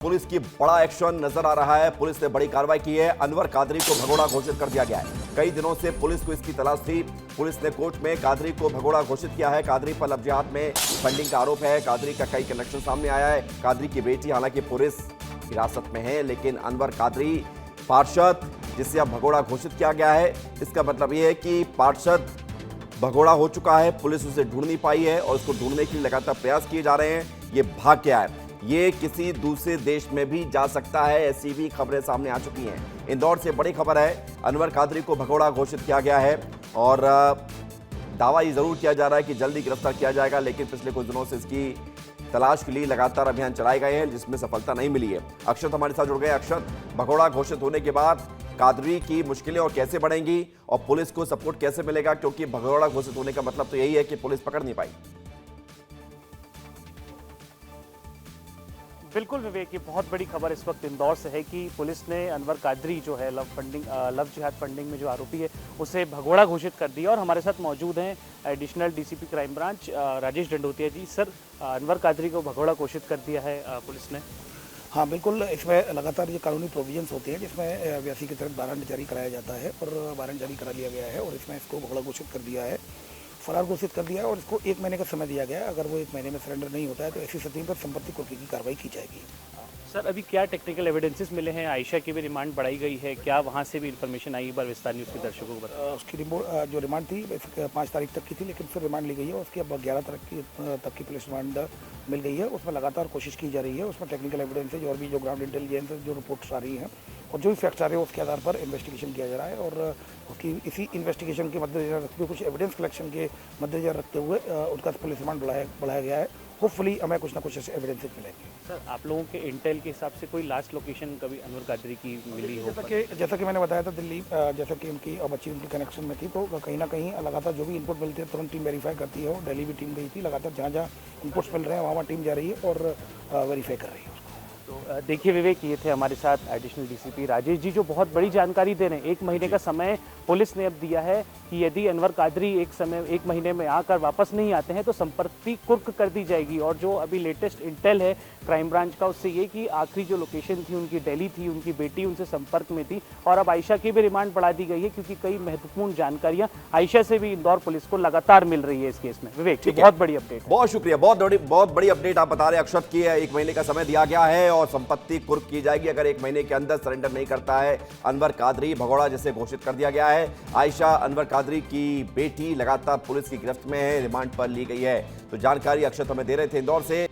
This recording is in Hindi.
पुलिस की बड़ा एक्शन नजर आ रहा है। पुलिस ने बड़ी कार्रवाई की है। अनवर कादरी को भगोड़ा घोषित कर दिया गया है। कई दिनों से पुलिस को इसकी तलाश थी। पुलिस ने कोर्ट में कादरी को भगोड़ा घोषित किया है। कादरी पर लव जिहाद में फंडिंग का आरोप है। कादरी का कई कनेक्शन सामने आया है। कादरी की बेटी हालांकि पुलिस हिरासत में है, लेकिन अनवर कादरी पार्षद जिसे अब भगोड़ा घोषित किया गया है, इसका मतलब यह है कि पार्षद भगोड़ा हो चुका है। पुलिस उसे ढूंढ नहीं पाई है और उसको ढूंढने के लिए लगातार प्रयास किए जा रहे हैं। ये भाग गया है, ये किसी दूसरे देश में भी जा सकता है, ऐसी भी खबरें सामने आ चुकी हैं। इंदौर से बड़ी खबर है, अनवर कादरी को भगोड़ा घोषित किया गया है और दावा ये जरूर किया जा रहा है कि जल्दी गिरफ्तार किया जाएगा, लेकिन पिछले कुछ दिनों से इसकी तलाश के लिए लगातार अभियान चलाए गए हैं, जिसमें सफलता नहीं मिली है। अक्षत हमारे साथ जुड़ गए। अक्षत, भगोड़ा घोषित होने के बाद कादरी की मुश्किलें और कैसे बढ़ेंगी और पुलिस को सपोर्ट कैसे मिलेगा, क्योंकि भगोड़ा घोषित होने का मतलब तो यही है कि पुलिस पकड़ नहीं पाई। बिल्कुल विवेक, ये बहुत बड़ी खबर इस वक्त इंदौर से है कि पुलिस ने अनवर कादरी जो है लव जिहाद फंडिंग में जो आरोपी है उसे भगोड़ा घोषित कर दिया। और हमारे साथ मौजूद हैं additional DCP crime branch Rajesh Dandotiya ji. Sir, Anwar Qadri को भगोड़ा घोषित कर दिया है पुलिस ने। हाँ बिल्कुल, इसमें लगातार ये कानूनी प्रोविजंस होते हैं जिसमें व्यासी के तहत वारंट जारी कराया जाता है और वारंट जारी करा लिया गया है और इसमें इसको भगोड़ा घोषित कर दिया है, फरार घोषित कर दिया है और इसको 1 महीने का समय दिया गया है। अगर वो 1 महीने में सरेंडर नहीं होता है तो ऐसी स्थिति पर संपत्ति कुर्की की कार्रवाई की जाएगी। सर, अभी क्या टेक्निकल एविडेंसेस मिले हैं? आयशा की भी रिमांड बढ़ाई गई है, क्या वहाँ से भी इन्फॉर्मेशन आई? एक बार विस्तार न्यूज़ के दर्शकों को बताएं। उसकी जो रिमांड थी 5 तारीख तक की थी, लेकिन फिर रिमांड ली गई है और उसकी अब 11 तारीख तक की पुलिस रिमांड मिल गई है। उसमें लगातार कोशिश की जा रही है। उसमें टेक्निकल एविडेंसेज और भी जो ग्राउंड इंटेलिजेंस जो रिपोर्ट्स आ रही हैं और जो भी फैक्ट्स आ रहे हैं उसके आधार पर इन्वेस्टिगेशन किया जा रहा है और उसकी इसी इन्वेस्टिगेशन के मद्देनजर रखते हुए, कुछ एविडेंस कलेक्शन के मद्देनजर रखते हुए उनका पुलिस रिमांड बढ़ाया गया है। होपफुली हमें कुछ ना कुछ ऐसे एविडेंसेज मिलेंगे। सर, आप लोगों के इंटेल के हिसाब से कोई लास्ट लोकेशन कभी अनवर कादरी की मिली हो? जैसा कि मैंने बताया था, दिल्ली जैसा कि उनकी बच्ची उनकी कनेक्शन में थी, तो कहीं ना कहीं लगातार जो भी इनपुट मिलते हैं तुरंत टीम वेरीफाई करती है। और दिल्ली भी टीम गई थी, लगातार जहाँ जहाँ इनपुट्स मिल रहे हैं वहाँ टीम जा रही है और वेरीफाई कर रही है। तो देखिए विवेक, ये थे हमारे साथ एडिशनल डीसीपी राजेश जी जो बहुत बड़ी जानकारी दे रहे हैं। 1 महीने का समय पुलिस ने अब दिया है कि यदि अनवर कादरी 1 महीने में आकर वापस नहीं आते हैं तो संपत्ति कुर्क कर दी जाएगी। और जो अभी लेटेस्ट इंटेल है क्राइम ब्रांच का, उससे ये कि आखिरी जो लोकेशन थी उनकी दिल्ली थी, उनकी बेटी उनसे संपर्क में थी और अब आयशा की भी रिमांड बढ़ा दी गई है, क्योंकि कई महत्वपूर्ण जानकारियां आयशा से भी इंदौर पुलिस को लगातार मिल रही है इस केस में। विवेक, बहुत बड़ी अपडेट है। बहुत शुक्रिया, बहुत बड़ी अपडेट आप बता रहे हैं अक्षत की है। 1 महीने का समय दिया गया है और संपत्ति कुर्क की जाएगी अगर 1 महीने के अंदर सरेंडर नहीं करता है अनवर कादरी। भगोड़ा जैसे घोषित कर दिया गया है। आयशा अनवर कादरी की बेटी लगातार पुलिस की गिरफ्त में है, रिमांड पर ली गई है। तो जानकारी अक्षत हमें दे रहे थे इंदौर से।